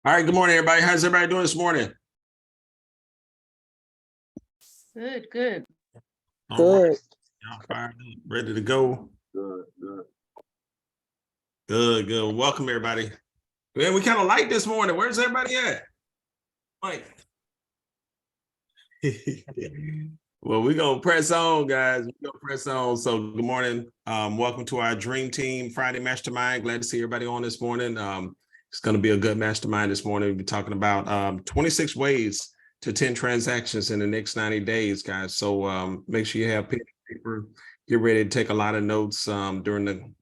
All right, good morning, everybody. How's everybody doing this morning? Good. All right, y'all fired up, ready to go. Good. Welcome, everybody. Man, we kind of light this morning. Where's everybody at? Mike. Well, we're gonna press on, guys. We're gonna press on. So good morning. Welcome to our Dream Team Friday Mastermind. Glad to see everybody on this morning. It's gonna be a good mastermind this morning. We'll be talking about 26 ways to 10 transactions in the next 90 days, guys. So make sure you have pen and paper. Get ready to take a lot of notes during the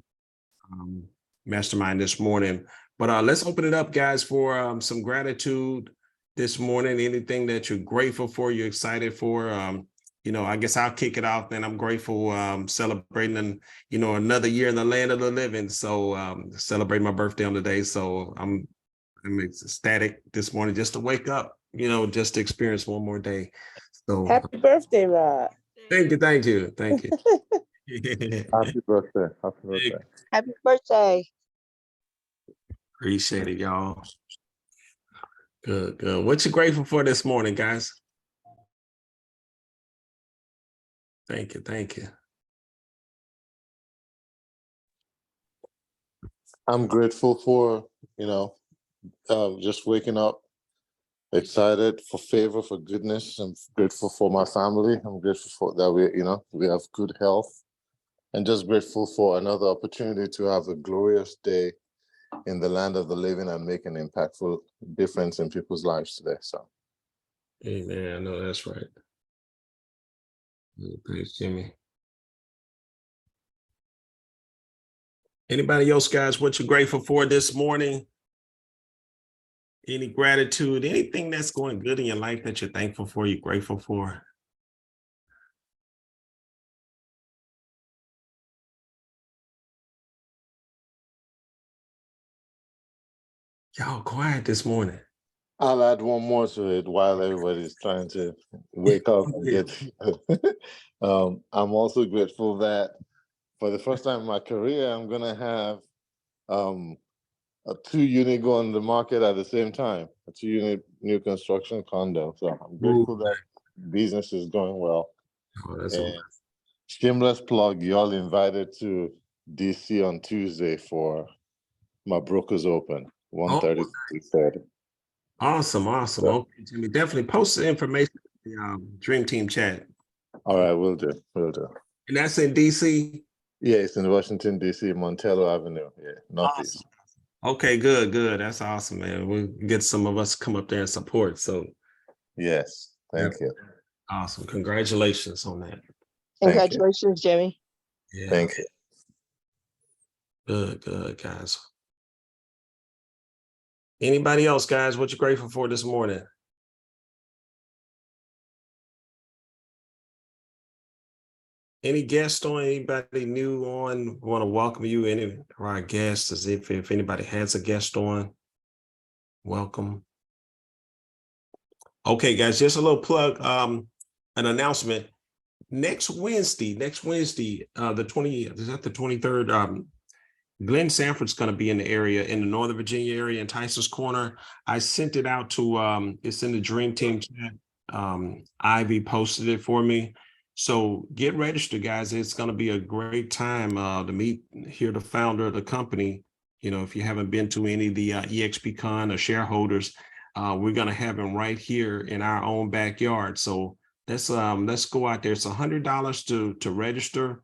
mastermind this morning. But let's open it up, guys, for some gratitude this morning. Anything that you're grateful for, you're excited for. I guess I'll kick it off. And I'm grateful celebrating, another year in the land of the living. So celebrating my birthday on the day. So I'm ecstatic this morning just to wake up, just to experience one more day. So happy birthday, Rod. Thank you. Happy birthday. Happy birthday. Appreciate it, y'all. Good. What you grateful for this morning, guys? Thank you. I'm grateful for, just waking up, excited for favor, for goodness. I'm grateful for my family. I'm grateful for that we have good health, and just grateful for another opportunity to have a glorious day in the land of the living and make an impactful difference in people's lives today. So, Amen. I know that's right. Thanks, Jimmy. Anybody else, guys? What you're grateful for this morning? Any gratitude? Anything that's going good in your life that you're thankful for? You're grateful for? Y'all quiet this morning. I'll add one more to it while everybody's trying to wake up and get. I'm also grateful that for the first time in my career, I'm gonna have a 2-unit go on the market at the same time, a 2-unit new construction condo. So I'm grateful that business is going well. And shameless plug, y'all invited to DC on Tuesday for my Brokers Open, 1:30 to 3:30. Awesome. So, Okay, Jimmy, definitely post the information in the Dream Team chat. all right, will do. And that's in DC? Yeah, it's in Washington, DC, Montello Avenue. Yeah, Northeast. Awesome. Okay, good. That's awesome, man. We'll get some of us come up there and support. So yes, thank you. Awesome. Congratulations on that. Congratulations, Jimmy. Yeah. Thank you. Good, guys. Anybody else, guys? What you grateful for this morning? Any guests on? Anybody new on? Want to welcome you? Any of our guests? As if anybody has a guest on, welcome. Okay, guys, just a little plug, an announcement. Next Wednesday, the 20th, is that the 23rd? Glenn Sanford's going to be in the area, in the Northern Virginia area, in Tyson's Corner. I sent it out to, it's in the Dream Team chat. Ivy posted it for me. So get registered, guys. It's going to be a great time to hear the founder of the company. If you haven't been to any of the EXPCon or shareholders, we're going to have him right here in our own backyard. So let's go out there. It's $100 to register.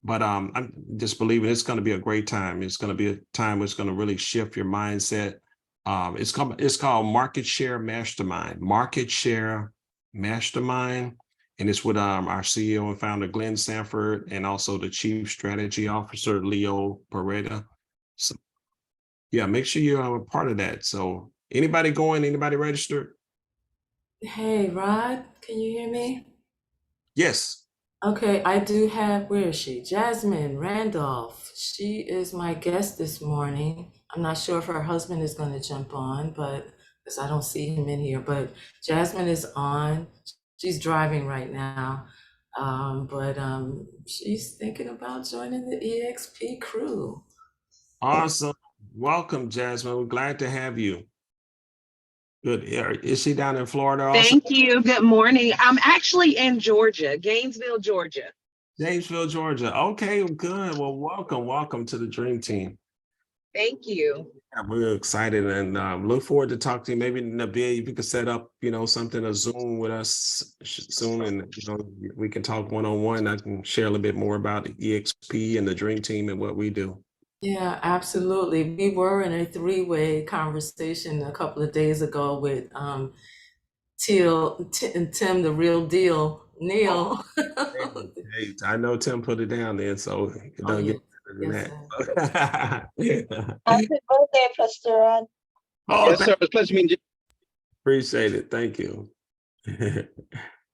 But I'm just believing it's going to be a great time. It's going to be a time where it's going to really shift your mindset. It's called Market Share Mastermind. And it's with our CEO and founder, Glenn Sanford, and also the Chief Strategy Officer, Leo Beretta. So, yeah, make sure you're a part of that. So anybody going, anybody registered? Hey, Rod, can you hear me? Yes. Okay, I do have, where is she? Jasmine Randolph. She is my guest this morning. I'm not sure if her husband is going to jump on, but because I don't see him in here, but Jasmine is on. She's driving right now, but she's thinking about joining the EXP crew. Awesome. Welcome, Jasmine. We're glad to have you. Good. Yeah, is she down in Florida also? Thank you. Good morning. I'm actually in Georgia, Gainesville, Georgia. Janesville, Georgia. Okay, good. Well, welcome to the Dream Team. Thank you. Yeah, we're excited and look forward to talking to you. Maybe Nabil, if you could set up, something, a Zoom with us soon, and we can talk one-on-one. I can share a little bit more about the EXP and the Dream Team and what we do. Yeah, absolutely. We were in a three-way conversation a couple of days ago with Tim, the real deal, Neil. Hey, I know Tim put it down there, so it Oh, doesn't get yes. better than that. Happy birthday, Pastor Ron. Oh, Yes, sir. It's a pleasure meeting you. appreciate it. Thank you. Good.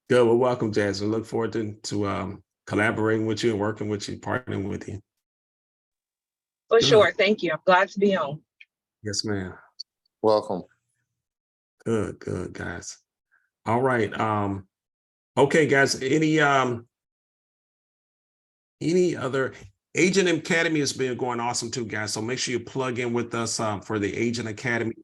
Well, welcome, Jasmine. Look forward to collaborating with you and working with you, partnering with you. For Good. sure. Thank you. I'm glad to be on. Yes, ma'am. Welcome. Good, guys. All right. Okay, guys. Any other Agent Academy has been going awesome too, guys. So make sure you plug in with us for the Agent Academy.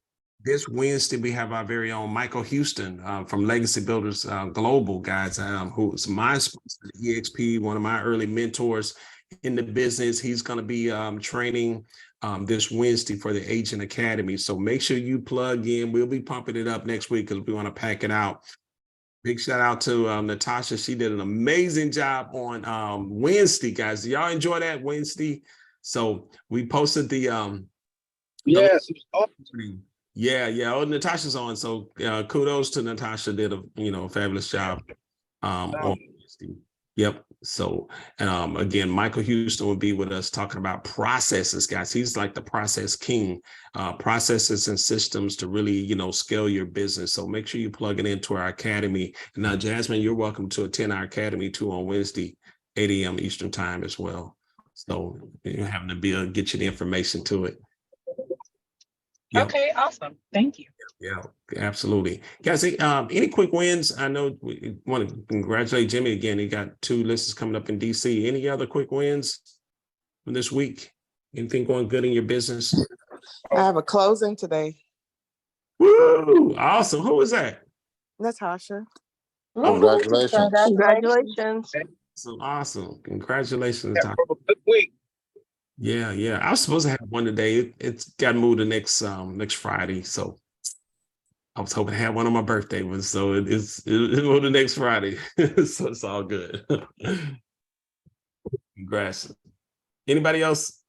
This Wednesday, we have our very own Michael Houston from Legacy Builders Global, guys, who's my sponsor, EXP, one of my early mentors in the business. He's going to be training this Wednesday for the Agent Academy. So make sure you plug in. We'll be pumping it up next week because we want to pack it out. Big shout out to Natasha. She did an amazing job on Wednesday, guys. Did y'all enjoy that Wednesday? So we posted the Yes. It was awesome. Yeah. Oh, Natasha's on. So kudos to Natasha. Did a fabulous job on Wednesday. Yep. So again, Michael Houston will be with us talking about processes, guys. He's like the process king, processes and systems to really, scale your business. So make sure you plug it into our academy. And now, Jasmine, you're welcome to attend our academy too on Wednesday, 8 a.m. Eastern time as well. So you're having to get you the information to it. Yep. Okay, awesome. Thank you. Yeah, absolutely. Guys, any quick wins? I know we want to congratulate Jimmy again. He got 2 lists coming up in DC. Any other quick wins from this week? Anything going good in your business? I have a closing today. Woo! Awesome. Who is that? Natasha. Congratulations. Congratulations. Awesome. Congratulations. Have a good week. Yeah. I was supposed to have one today. It's got moved to next Friday. So I was hoping to have one on my birthday, so it's moved to next Friday. So it's all good. Congrats. Anybody else?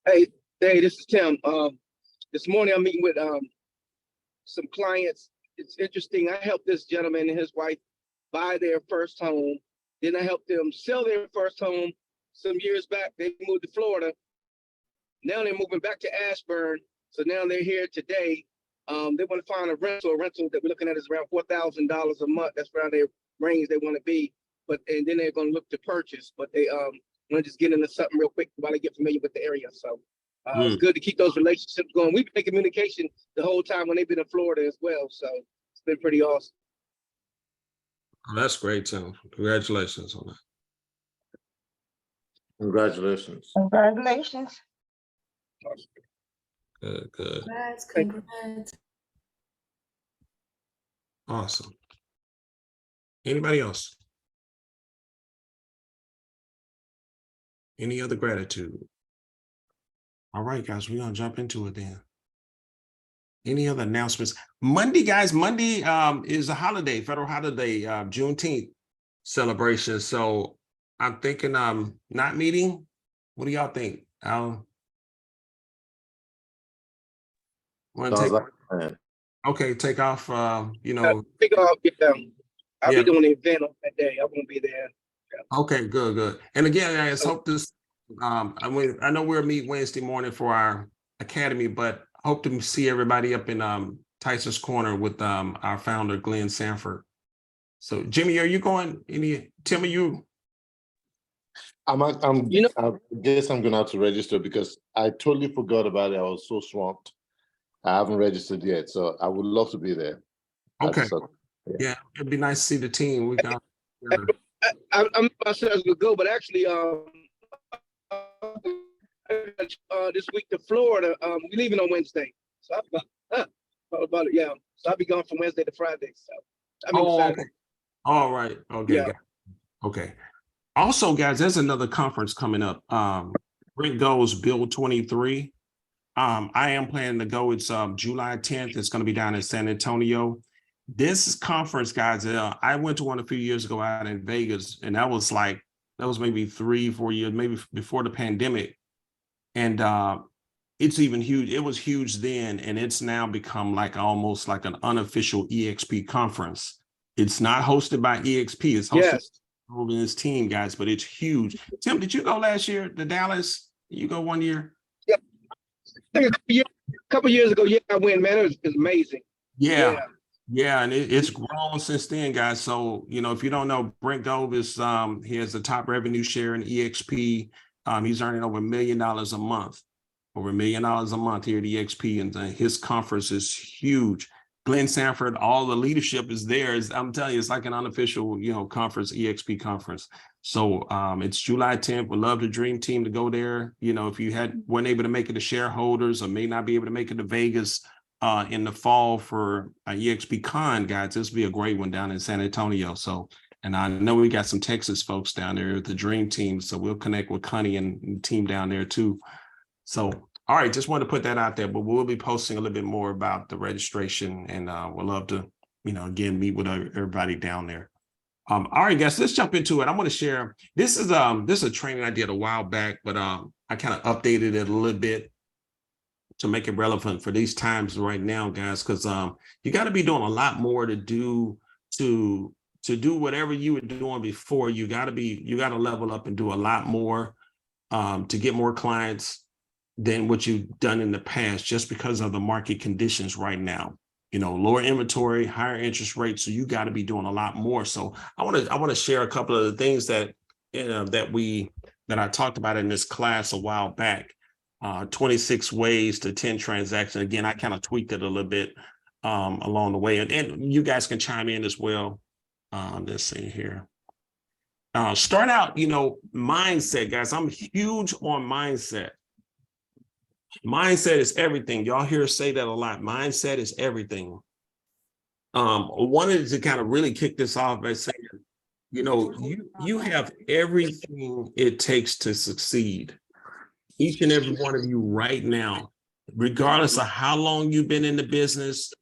Hey, this is Tim. This morning I'm meeting with some clients. It's interesting. I helped this gentleman and his wife buy their first home. Then I helped them sell their first home some years back. They moved to Florida. Now they're moving back to Ashburn. So now they're here today. They want to find a rental that we're looking at is around $4,000 a month. That's around their range they want to be. And then they're going to look to purchase. But they want to just get into something real quick while they get familiar with the area. So it's good to keep those relationships going. We've been in communication the whole time when they've been in Florida as well. So it's been pretty awesome. Oh, that's great, Tim. Congratulations on that. Congratulations. Congratulations. Good. Congrats. Awesome. Anybody else? Any other gratitude? All right, guys, we're gonna jump into it then. Any other announcements? Monday, guys, is a holiday, federal holiday, Juneteenth celebration. So I'm thinking not meeting. What do y'all think? Take off, Pick up, I'll Yeah. be doing the event on that day. I won't be there. Okay, good. And again, I just hope this, I know we'll meet Wednesday morning for our academy, but hope to see everybody up in Tyson's Corner with our founder, Glenn Sanford. So Jimmy, are you going? Tim, are you? I guess I'm gonna have to register because I totally forgot about it. I was so swamped. I haven't registered yet, so I would love to be there. Okay. Yeah, it'd be nice to see the team. We got. I'm not sure I would go, but actually, I got this week to Florida. We leaving on Wednesday, so I'll about it. Yeah, so I'll be gone from Wednesday to Friday. So I mean Saturday. Okay. All right. Okay. Yeah. Okay. Also, guys, there's another conference coming up. Brent Goes Build 23. I am planning to go. It's July 10th. It's going to be down in San Antonio. This conference, guys, I went to one a few years ago out in Vegas, and that was maybe 3-4 years, maybe before the pandemic. And it's even huge. It was huge then, and it's now become like almost like an unofficial EXP conference. It's not hosted by EXP. It's hosted over this team, guys, but it's huge. Tim, did you go last year to Dallas? You go one year? Yeah. I think a couple years ago, yeah, I went, man. It was amazing. Yeah. And it's grown since then, guys. So, if you don't know, Brent Gove is he has the top revenue share in EXP. He's earning over $1 million a month, over $1 million a month here at EXP, and his conference is huge. Glenn Sanford, all the leadership is there. I'm telling you, it's like an unofficial, conference, EXP conference. So it's July 10th. We'd love the dream team to go there. If you weren't able to make it to shareholders or may not be able to make it to Vegas in the fall for EXP Con, guys, this would be a great one down in San Antonio. So, and I know we got some Texas folks down there with the dream team. So we'll connect with Connie and the team down there too. So, all right, just wanted to put that out there, but we'll be posting a little bit more about the registration, and we'll love to, again, meet with everybody down there. All right, guys, let's jump into it. I'm going to share. This is a training I did a while back, but I kind of updated it a little bit to make it relevant for these times right now, guys, because you got to be doing a lot more to do whatever you were doing before. You got to level up and do a lot more to get more clients than what you've done in the past, just because of the market conditions right now. Lower inventory, higher interest rates. So you got to be doing a lot more. So I want to share a couple of the things that that I talked about in this class a while back. 26 ways to 10 transactions. Again, I kind of tweaked it a little bit along the way, and you guys can chime in as well. Let's see here. Start out, mindset, guys. I'm huge on mindset. Mindset is everything. Y'all hear us say that a lot. Mindset is everything. Wanted to kind of really kick this off by saying, you have everything it takes to succeed. Each and every one of you right now, regardless of how long you've been in the business,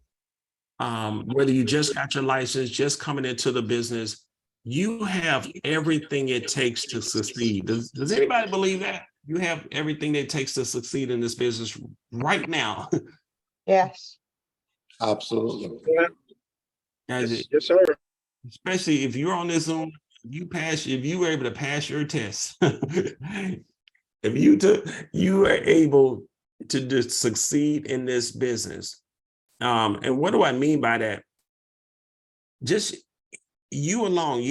whether you just got your license, just coming into the business, you have everything it takes to succeed. Does anybody believe that? You have everything it takes to succeed in this business right now. Yes. Absolutely. Yes, sir. Especially if you're on this Zoom, if you were able to pass your test, if you were able to just succeed in this business. And what do I mean by that? Just you alone,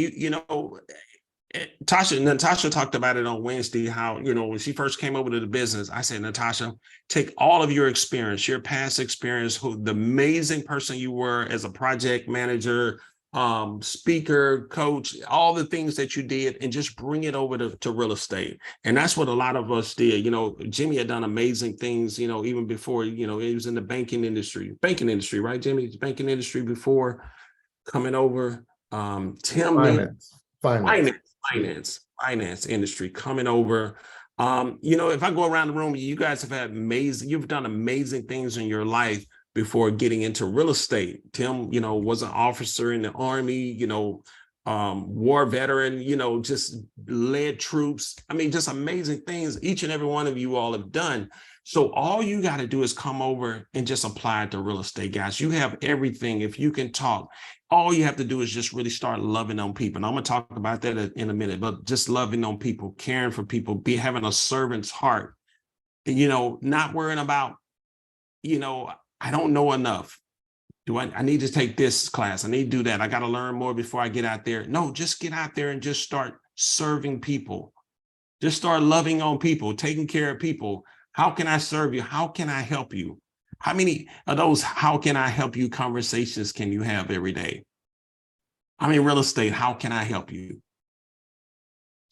Natasha talked about it on Wednesday, how, when she first came over to the business, I said, Natasha, take all of your experience, your past experience, the amazing person you were as a project manager, speaker, coach, all the things that you did, and just bring it over to real estate. And that's what a lot of us did. Jimmy had done amazing things, even before, he was in the banking industry, right, Jimmy? Banking industry before coming over. Tim, finance industry coming over. If I go around the room, you guys you've done amazing things in your life before getting into real estate. Tim, was an officer in the Army, war veteran, just led troops. I mean, just amazing things each and every one of you all have done. So all you got to do is come over and just apply it to real estate, guys. You have everything. If you can talk, all you have to do is just really start loving on people. And I'm going to talk about that in a minute, but just loving on people, caring for people, having a servant's heart, not worrying about, I don't know enough. I need to take this class. I need to do that. I got to learn more before I get out there. No, just get out there and just start serving people. Just start loving on people, taking care of people. How can I serve you? How can I help you? How many of those how can I help you conversations can you have every day? I mean, real estate, how can I help you?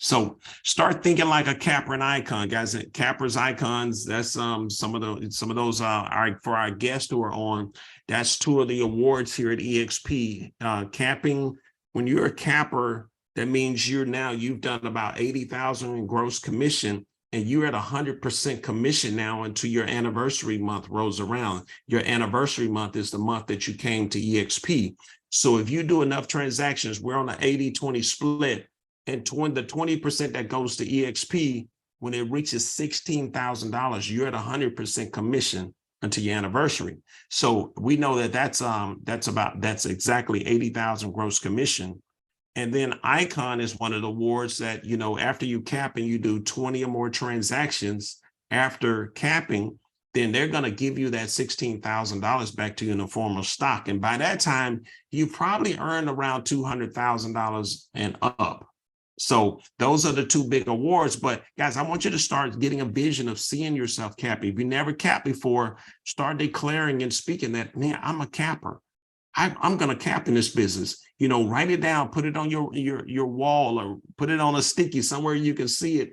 So start thinking like a capper and icon, guys. Cappers, icons. That's some of those for our guests who are on. That's 2 of the awards here at EXP. Capping. When you're a capper, that means you've done about 80,000 in gross commission, and you're at 100% commission now until your anniversary month rolls around. Your anniversary month is the month that you came to EXP. So if you do enough transactions, we're on an 80-20 split. And the 20% that goes to EXP, when it reaches $16,000, you're at 100% commission until your anniversary. So we know that that's exactly 80,000 gross commission. And then Icon is one of the awards that, after you cap and you do 20 or more transactions after capping, then they're going to give you that $16,000 back to you in the form of stock. And by that time, you probably earned around $200,000 and up. So those are the 2 big awards. But guys, I want you to start getting a vision of seeing yourself capping. If you never capped before, start declaring and speaking that, man, I'm a capper. I'm going to cap in this business. Write it down, put it on your wall, or put it on a sticky somewhere you can see it.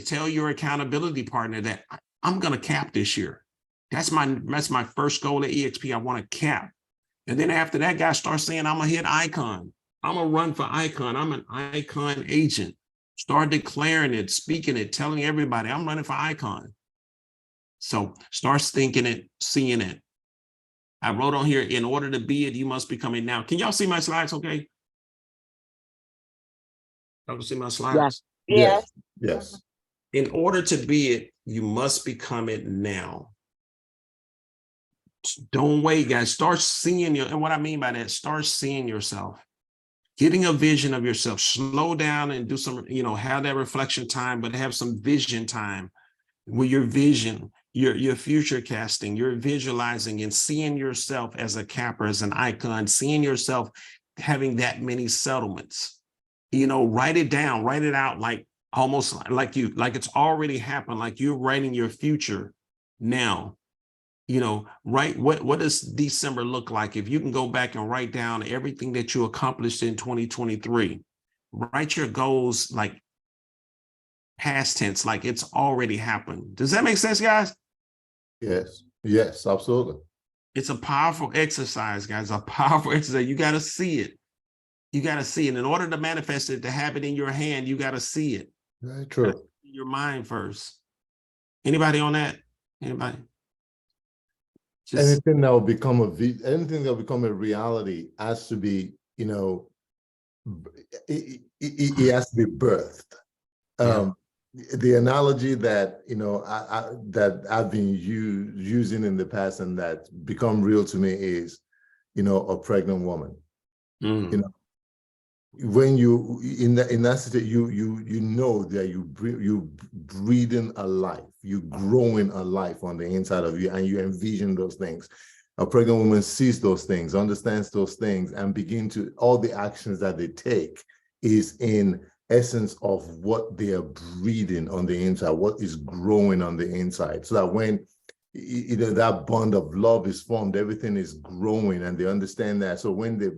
Tell your accountability partner that I'm going to cap this year. That's my first goal at EXP. I want to cap. And then after that, guys, start saying, I'm going to hit Icon. I'm going to run for Icon. I'm an Icon agent. Start declaring it, speaking it, telling everybody I'm running for Icon. So start thinking it, seeing it. I wrote on here, in order to be it, you must become it now. Can y'all see my slides okay? Y'all can see my slides? Yes. Yes. In order to be it, you must become it now. Don't wait, guys. Start seeing and what I mean by that, start seeing yourself. Getting a vision of yourself. Slow down and do some, have that reflection time, but have some vision time with your vision, your future casting, you're visualizing and seeing yourself as a capper, as an icon, seeing yourself having that many settlements. Write it down, write it out, like almost like it's already happened, like you're writing your future now. Right? What does December look like? If you can go back and write down everything that you accomplished in 2023, write your goals like past tense, like it's already happened. Does that make sense, guys? Yes, absolutely. It's a powerful exercise, guys, a powerful exercise. You got to see it. You got to see it. In order to manifest it, to have it in your hand, you got to see it. Very true. Your mind first. Anybody on that? Anybody? Anything that will become anything that will become a reality has to be, it has to be birthed. The analogy that that I've been using in the past and that become real to me is, a pregnant woman. When you in that situation, you know that you breathing a life, you growing a life on the inside of you, and you envision those things. A pregnant woman sees those things, understands those things, and begin to all the actions that they take is in essence of what they are breathing on the inside, what is growing on the inside, so that when that bond of love is formed, everything is growing, and they understand that. So when the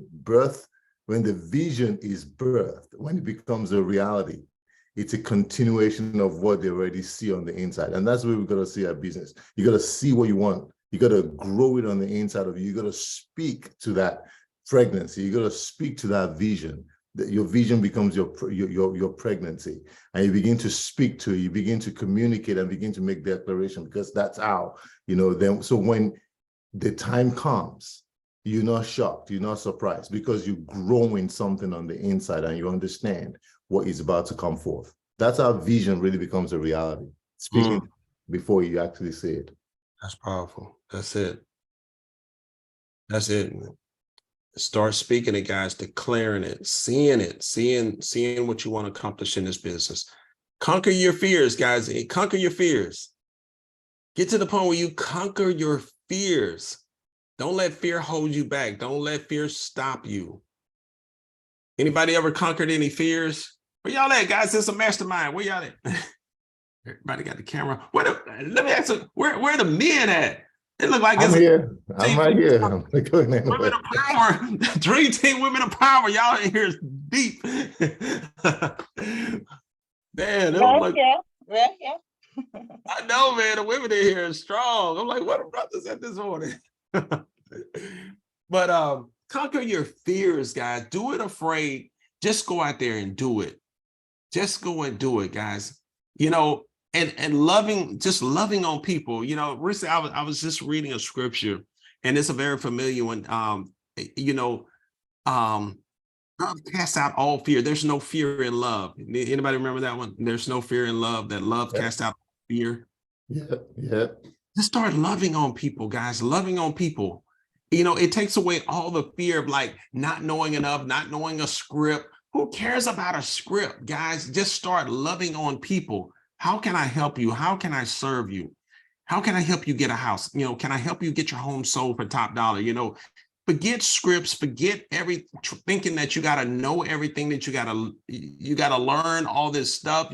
vision is birthed, when it becomes a reality, it's a continuation of what they already see on the inside. And that's where we've got to see our business. You got to see what you want. You got to grow it on the inside of you. You got to speak to that pregnancy. You got to speak to that vision. Your vision becomes your pregnancy, and you begin to speak to it. You begin to communicate and begin to make declaration, because that's how, then. So when the time comes, you're not shocked, you're not surprised, because you're growing something on the inside and you understand what is about to come forth. That's how vision really becomes a reality. Speaking before you actually see it. That's powerful. That's it. That's it. Start speaking it, guys, declaring it, seeing what you want to accomplish in this business. Conquer your fears, guys. Conquer your fears. Get to the point where you conquer your fears. Don't let fear hold you back. Don't let fear stop you. Anybody ever conquered any fears? Where y'all at, guys? It's a mastermind. Where y'all at? Everybody got the camera. Let me ask you, where are the men at? It look like I'm here. I'm right here. I'm not going anywhere. Women of power. Dream team, women of power. Y'all in here is deep. Man, it was Right like, here, right here. I know, man, the women in here are strong. I'm like, what are brothers at this morning? But conquer your fears, guys. Do it afraid. Just go out there and do it. Just go and do it, guys. You know, and loving, just loving on people. You know, recently I was just reading a scripture, and it's a very familiar one. You know, love casts out all fear. There's no fear in love. Anybody remember that one? There's no fear in love. That love Yeah. casts out fear. Yeah. Just start loving on people, guys. Loving on people. You know, it takes away all the fear of like not knowing enough, not knowing a script. Who cares about a script, guys? Just start loving on people. How can I help you? How can I serve you? How can I help you get a house? You know, can I help you get your home sold for top dollar? You know, forget scripts, forget thinking that you got to know everything, that you got to learn all this stuff.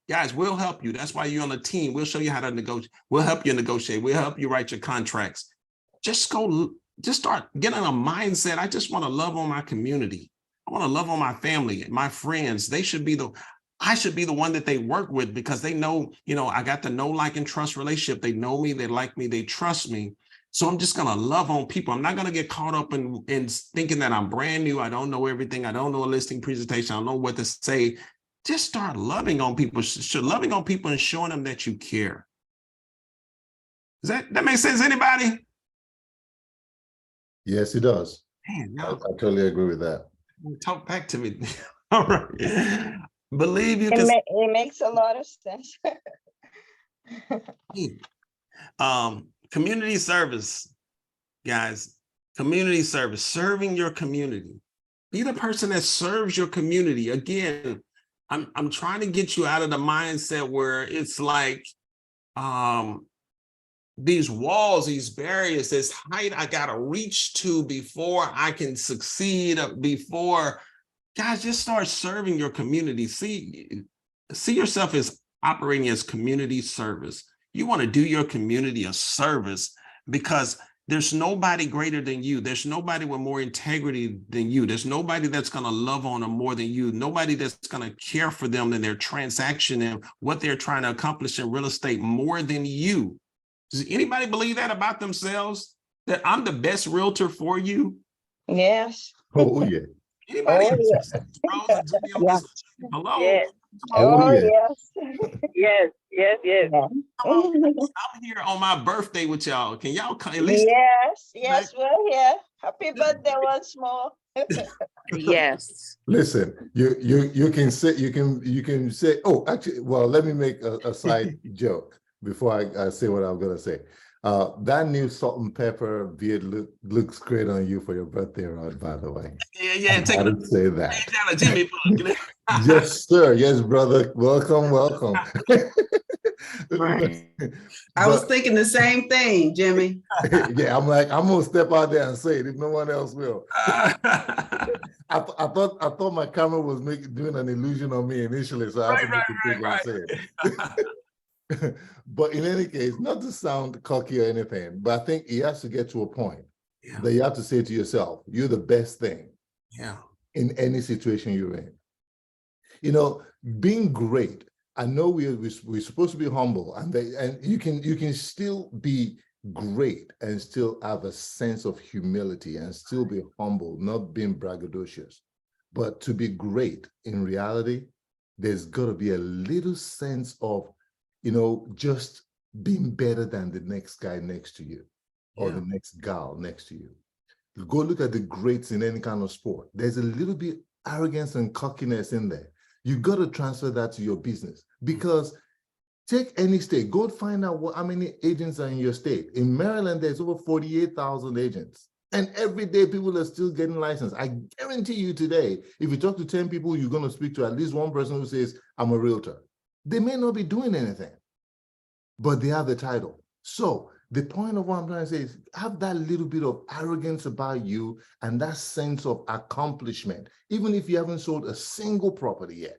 Guys, we'll help you. That's why you're on the team. We'll show you how to negotiate. We'll help you negotiate. We'll help you write your contracts. Just start getting a mindset. I just want to love on my community. I want to love on my family, my friends. I should be the one that they work with, because they know, you know, I got the know, like, and trust relationship. They know me, they like me, they trust me. So I'm just going to love on people. I'm not going to get caught up in thinking that I'm brand new. I don't know everything. I don't know a listing presentation. I don't know what to say. Just start loving on people, loving on people and showing them that you care. Does that make sense? Anybody? Yes, it does. Man, I no, totally agree with that. talk back to me. All right. Believe you can. It makes a lot of sense. Community service, guys. Community service, serving your community. Be the person that serves your community. Again, I'm trying to get you out of the mindset where it's like these walls, these barriers, this height I gotta reach to before I can succeed. Guys, just start serving your community. See yourself as operating as community service. You want to do your community a service, because there's nobody greater than you. There's nobody with more integrity than you. There's nobody that's going to love on them more than you. Nobody that's going to care for them and their transaction and what they're trying to accomplish in real estate more than you. Does anybody believe that about themselves? That I'm the best realtor for you? Yes. Oh, yeah. Anybody? Oh, Rose and Jimmy on this? Hello? Yes. Come on. Oh, yeah. yes. Yes. I'm here on my birthday with y'all. Can y'all at least? Yes, we're here. Happy birthday once more. Yes. Listen, you can say, oh, actually, well, let me make a side joke before I say what I'm gonna say. That new salt and pepper beard looks great on you for your birthday, Rod, by the way. Yeah. I didn't say that. Down a Jimmy book. Yes, sir. Yes, brother. Welcome. Right. I was thinking the same thing, Jimmy. Yeah, I'm gonna step out there and say it if no one else will. I thought my camera was doing an illusion on me initially, so I had to take it and say it. But in any case, not to sound cocky or anything, but I think it has to get to a point that you have to say to yourself, you're the best thing in any situation you're in. You know, being great. I know we're supposed to be humble, and you can still be great and still have a sense of humility and still be humble, not being braggadocious. But to be great in reality, there's got to be a little sense of, you know, just being better than the next guy next to you or the next gal next to you. Go look at the greats in any kind of sport. There's a little bit arrogance and cockiness in there. You got to transfer that to your business, because take any state, go find out how many agents are in your state. In Maryland, there's over 48,000 agents. And every day people are still getting licensed. I guarantee you today, if you talk to 10 people, you're going to speak to at least one person who says, I'm a realtor. They may not be doing anything, but they have the title. So the point of what I'm trying to say is have that little bit of arrogance about you and that sense of accomplishment, even if you haven't sold a single property yet,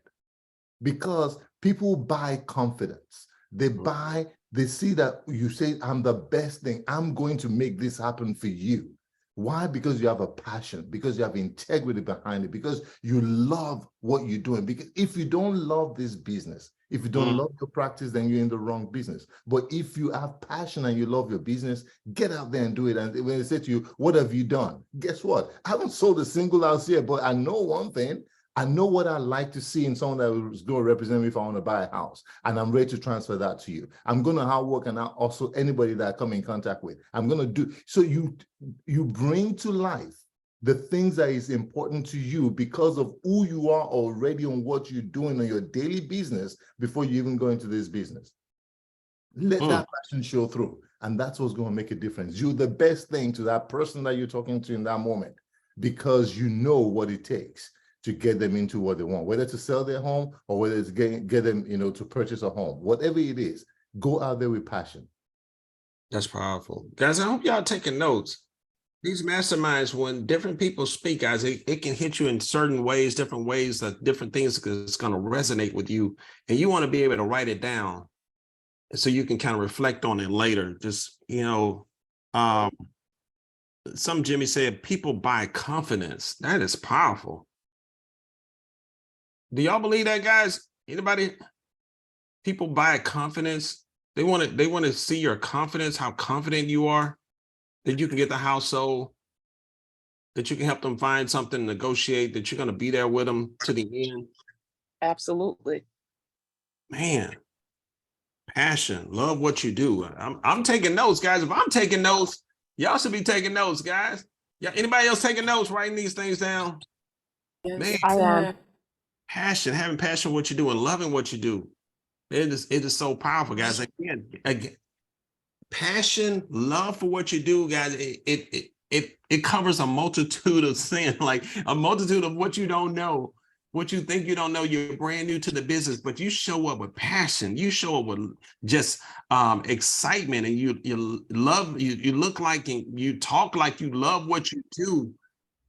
because people buy confidence. They see that you say, I'm the best thing. I'm going to make this happen for you. Why? Because you have a passion, because you have integrity behind it, because you love what you're doing. Because if you don't love this business, if you don't love your practice, then you're in the wrong business. But if you have passion and you love your business, get out there and do it. And when they say to you, what have you done? Guess what? I haven't sold a single house yet, but I know one thing. I know what I like to see in someone that is going to represent me if I want to buy a house, and I'm ready to transfer that to you. I'm going to outwork and also anybody that I come in contact with. I'm going to do so. You bring to life the things that is important to you because of who you are already and what you're doing in your daily business before you even go into this business. Let that passion show through, and that's what's going to make a difference. You're the best thing to that person that you're talking to in that moment because you know what it takes to get them into what they want, whether to sell their home or whether it's get them, to purchase a home. Whatever it is, go out there with passion. That's powerful. Guys, I hope y'all taking notes. These masterminds, when different people speak, guys, it can hit you in certain ways, different ways, different things, because it's going to resonate with you. And you want to be able to write it down so you can kind of reflect on it later. Just, some Jimmy said, people buy confidence. That is powerful. Do y'all believe that, guys? Anybody? People buy confidence. They want to see your confidence, how confident you are, that you can get the house sold, that you can help them find something, negotiate, that you're going to be there with them to the end. Absolutely. Man, passion, love what you do. I'm taking notes, guys. If I'm taking notes, y'all should be taking notes, guys. Yeah, anybody else taking notes, writing these things down? Yes, Man, I am. passion, having passion for what you do and loving what you do. It is so powerful, guys. Again, passion, love for what you do, guys. It covers a multitude of sin, like a multitude of what you don't know, what you think you don't know. You're brand new to the business, but you show up with passion. You show up with just excitement, and you love. You look like and you talk like you love what you do.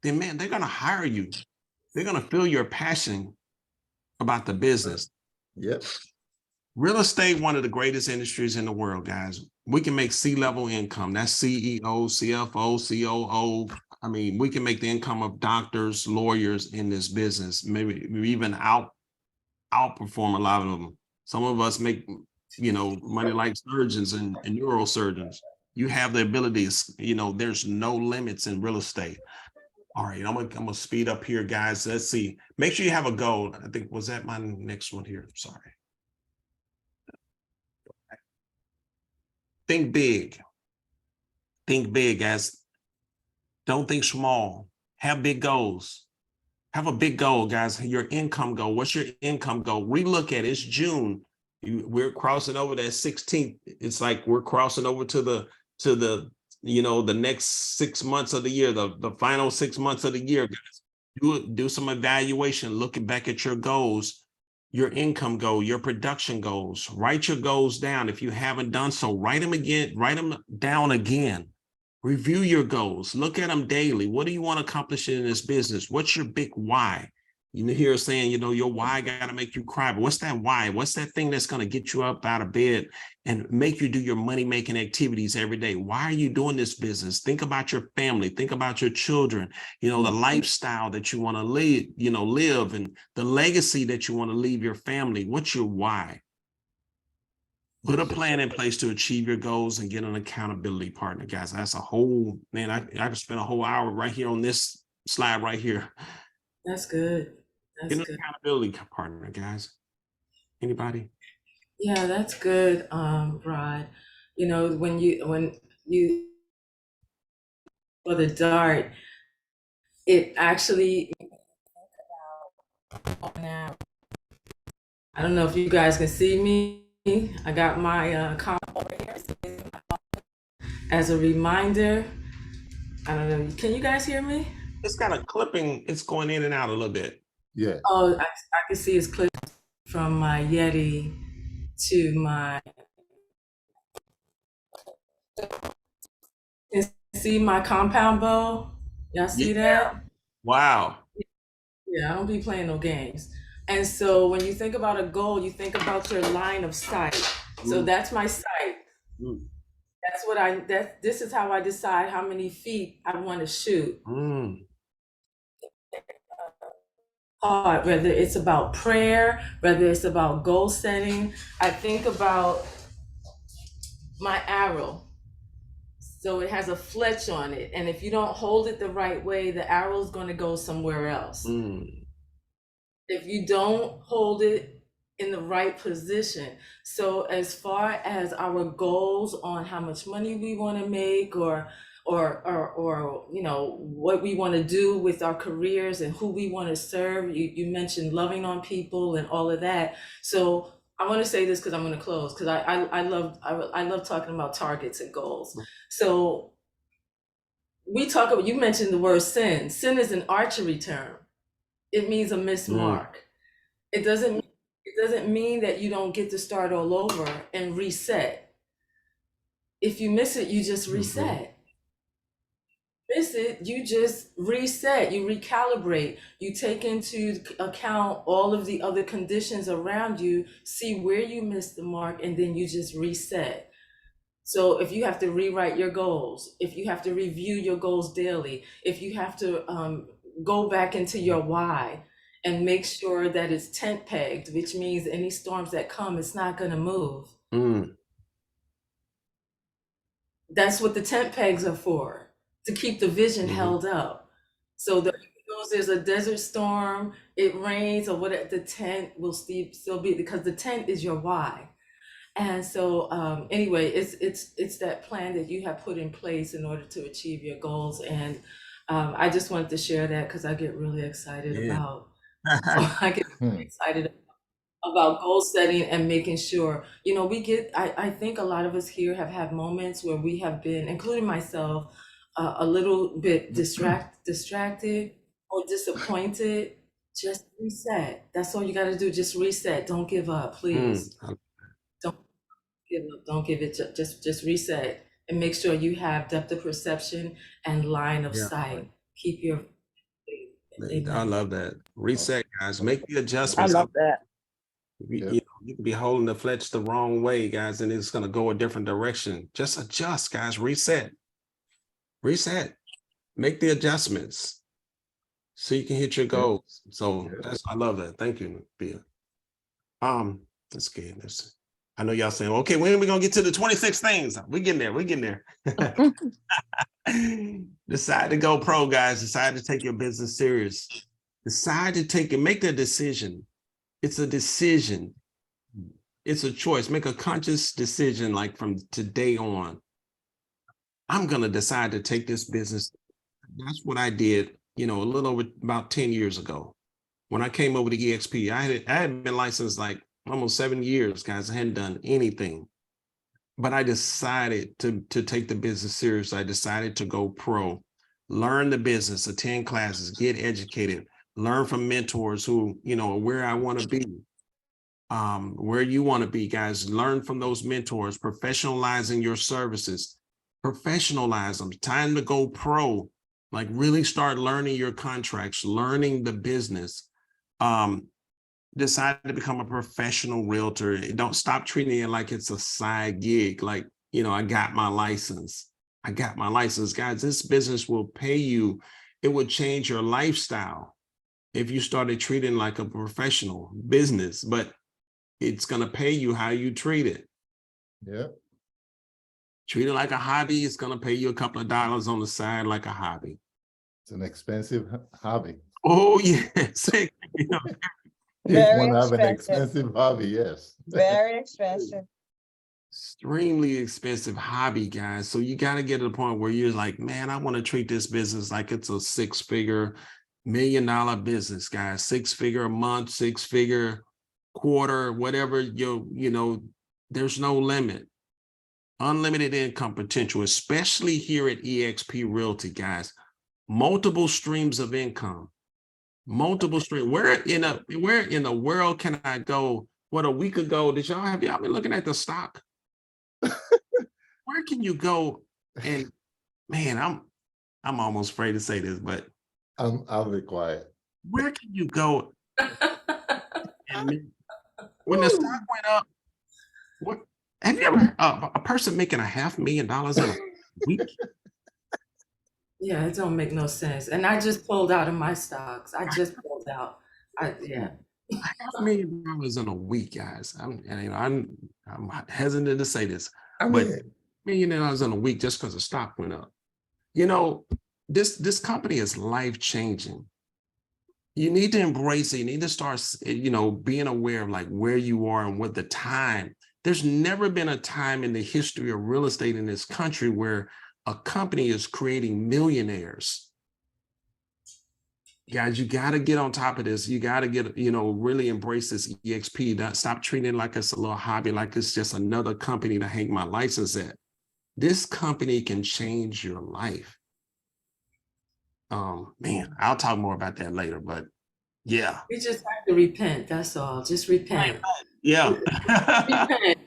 Then, man, they're gonna hire you. They're gonna feel your passion about the business. Yep. Real estate, one of the greatest industries in the world, guys. We can make C-level income. That's CEO, CFO, COO. I mean, we can make the income of doctors, lawyers in this business. Maybe even outperform a lot of them. Some of us make, money like surgeons and neurosurgeons. You have the abilities, there's no limits in real estate. All right, I'm gonna speed up here, guys. Let's see. Make sure you have a goal. I think, was that my next one here? Sorry. Think big. Think big, guys. Don't think small. Have big goals. Have a big goal, guys. Your income goal. What's your income goal? Relook at it. It's June. We're crossing over that 16th. It's like we're crossing over to the the next 6 months of the year, the final 6 months of the year, guys. Do some evaluation, looking back at your goals, your income goal, your production goals. Write your goals down. If you haven't done so, write them again, write them down again. Review your goals. Look at them daily. What do you want to accomplish in this business? What's your big why? You hear saying, your why got to make you cry. But what's that why? What's that thing that's going to get you up out of bed and make you do your money-making activities every day? Why are you doing this business? Think about your family. Think about your children, the lifestyle that you want to live and the legacy that you want to leave your family. What's your why? Put a plan in place to achieve your goals and get an accountability partner, guys. That's a whole, man, I could spend a whole hour right here on this slide right here. That's good. That's Get an good. accountability partner, guys. Anybody? Yeah, that's good, Rod. When you for the dart, it actually now. I don't know if you guys can see me. I got my comp over here as a reminder. I don't know. Can you guys hear me? It's got a clipping. It's going in and out a little bit. Yeah. Oh, I can see it's clipped from my Yeti to my. See my compound bow? Y'all see that? Wow. Yeah, I don't be playing no games. And so when you think about a goal, you think about your line of sight. So that's my sight. That's what this is how I decide how many feet I want to shoot. Whether it's about prayer, whether it's about goal setting, I think about my arrow. So it has a fletch on it, and if you don't hold it the right way, the arrow is going to go somewhere else. If you don't hold it in the right position. So as far as our goals on how much money we want to make, or you know, what we want to do with our careers and who we want to serve, you mentioned loving on people and all of that. So I want to say this because I'm going to close, because I love talking about targets and goals. So we talk about, you mentioned the word sin. Sin is an archery term. It means a missed mark. It doesn't mean that you don't get to start all over and reset. If you miss it, you just reset. Miss it, you just reset, you recalibrate, you take into account all of the other conditions around you, see where you missed the mark, and then you just reset. So if you have to rewrite your goals, if you have to review your goals daily, if you have to go back into your why and make sure that it's tent pegged, which means any storms that come, it's not going to move. That's what the tent pegs are for, to keep the vision held up. So there's a desert storm, it rains or whatever, the tent will still be, because the tent is your why. And so anyway, it's that plan that you have put in place in order to achieve your goals. And I just wanted to share that because I get really excited about about goal setting and making sure, you know, I think a lot of us here have had moments where we have been, including myself, a little bit distracted or disappointed. Just reset. That's all you got to do. Just reset. Don't give up, please. Don't give up. Don't give it. Just reset and make sure you have depth of perception and line of sight. Keep your. I love that. Reset, guys. Make the I adjustments. love that. You know, you can be holding the fletch the wrong way, guys, and it's going to go a different direction. Just adjust, guys. Reset. Make the adjustments so you can hit your goals. So I love that. Thank you, Bia. That's good. I know y'all saying, okay, when are we gonna get to the 26 things? We're getting there. Decide to go pro, guys. Decide to take your business serious. Decide to make the decision. It's a decision. It's a choice. Make a conscious decision, like from today on. I'm gonna decide to take this business. That's what I did, you know, a little over about 10 years ago. When I came over to EXP, I had been licensed like almost 7 years, guys. I hadn't done anything. But I decided to take the business serious. I decided to go pro, learn the business, attend classes, get educated, learn from mentors who, you know, where I want to be, where you want to be, guys. Learn from those mentors, professionalizing your services, professionalize them. Time to go pro, like really start learning your contracts, learning the business. Decide to become a professional realtor. Don't stop treating it like it's a side gig. Like, you know, I got my license. Guys. This business will pay you. It would change your lifestyle if you started treating like a professional business, but it's going to pay you how you treat it. Yeah. Treat it like a hobby. It's going to pay you a couple of dollars on the side like a hobby. It's an expensive hobby. Oh, yes. You know, you Very want to have an expensive. expensive hobby, yes. Very expensive. Extremely expensive hobby, guys. So you got to get to the point where you're like, man, I want to treat this business like it's a $6-figure, $1 million business, guys. 6-figure a month, 6-figure quarter, whatever. You know, there's no limit. Unlimited income potential, especially here at EXP Realty, guys. Multiple streams of income. Multiple streams. Where in the world can I go? What, a week ago, have y'all been looking at the stock? Where can you go? And man, I'm almost afraid to say this, but I'll be quiet. where can you go? And when the stock went up, Have you ever a person making $500,000 in a week? Yeah, it don't make no sense. And I just pulled out of my stocks. I just pulled out. Yeah. $500,000 in a week, guys. I'm hesitant to say this, I but mean, $1,000,000 in a week just because the stock went up. You know, this company is life changing. You need to embrace it. You need to start, being aware of like where you are and what the time. There's never been a time in the history of real estate in this country where a company is creating millionaires. Guys, you got to get on top of this. You got to get, really embrace this EXP. Stop treating it like it's a little hobby, like it's just another company to hang my license at. This company can change your life. Man, I'll talk more about that later, but yeah. We just have to repent. That's all. Just repent. Yeah. Repent.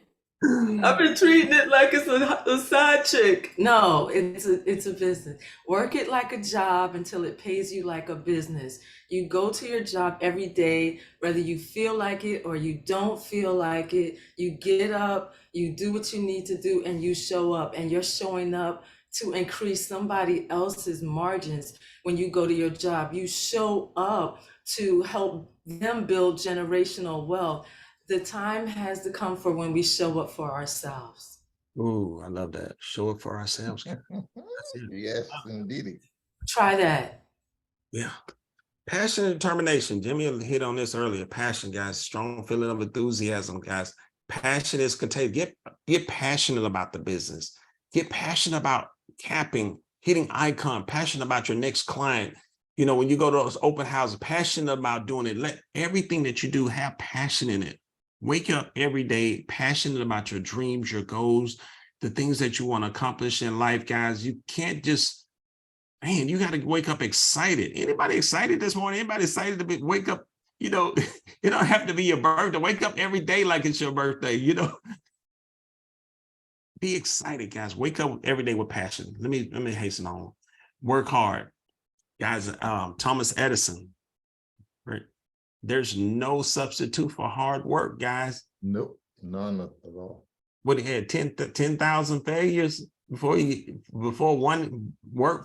I've been treating it like it's a side chick. No, it's a business. Work it like a job until it pays you like a business. You go to your job every day, whether you feel like it or you don't feel like it. You get up, you do what you need to do, and you show up. And you're showing up to increase somebody else's margins when you go to your job. You show up to help them build generational wealth. The time has to come for when we show up for ourselves. Ooh, I love that. Show up for ourselves. yes, indeed. Try that. Yeah. Passion and determination. Jimmy hit on this earlier. Passion, guys. Strong feeling of enthusiasm, guys. Passion is contagious. Get passionate about the business. Get passionate about capping, hitting icon, passionate about your next client. When you go to those open houses, passionate about doing it. Let everything that you do have passion in it. Wake up every day passionate about your dreams, your goals, the things that you want to accomplish in life, guys. You can't just, you got to wake up excited. Anybody excited this morning? Anybody excited to wake up? You don't have to be your birthday. Wake up every day like it's your birthday, Be excited, guys. Wake up every day with passion. Let me hasten on. Work hard. Guys, Thomas Edison, right? There's no substitute for hard work, guys. Nope, none at all. What he had 10,000 failures before one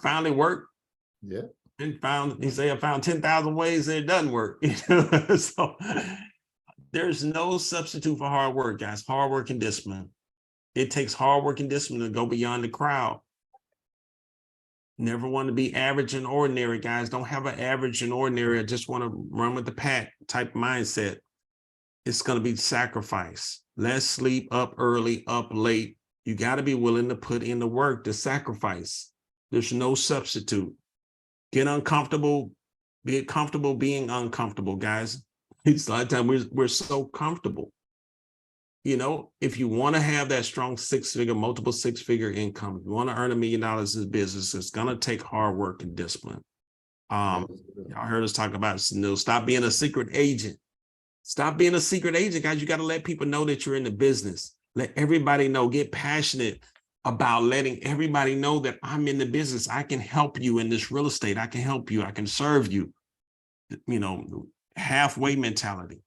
finally worked. Yeah. And I found 10,000 ways that it doesn't work. So there's no substitute for hard work, guys. Hard work and discipline. It takes hard work and discipline to go beyond the crowd. Never want to be average and ordinary, guys. Don't have an average and ordinary. I just want to run with the pack type mindset. It's going to be sacrifice. Less sleep, up early, up late. You got to be willing to put in the work, to sacrifice. There's no substitute. Get uncomfortable. Be comfortable being uncomfortable, guys. It's a lot of times we're so comfortable. If you want to have that strong multiple six-figure income, if you want to earn $1 million in business, it's going to take hard work and discipline. Y'all heard us talk about, stop being a secret agent. Stop being a secret agent, guys. You got to let people know that you're in the business. Let everybody know. Get passionate about letting everybody know that I'm in the business. I can help you in this real estate. I can help you. I can serve you. Halfway mentality.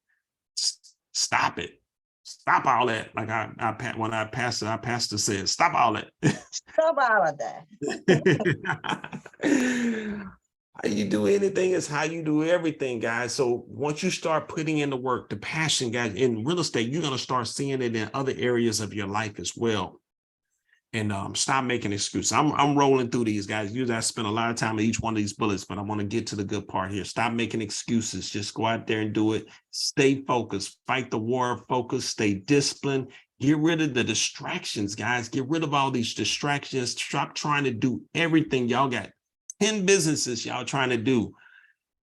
Stop it. Stop all that. Like when our pastor said, stop all that. Stop all of that. How you do anything is how you do everything, guys. So once you start putting in the work, the passion, guys, in real estate, you're going to start seeing it in other areas of your life as well. And stop making excuses. I'm rolling through these, guys. Usually I spend a lot of time on each one of these bullets, but I want to get to the good part here. Stop making excuses. Just go out there and do it. Stay focused. Fight the war of focus. Stay disciplined. Get rid of the distractions, guys. Get rid of all these distractions. Stop trying to do everything. Y'all got 10 businesses y'all trying to do.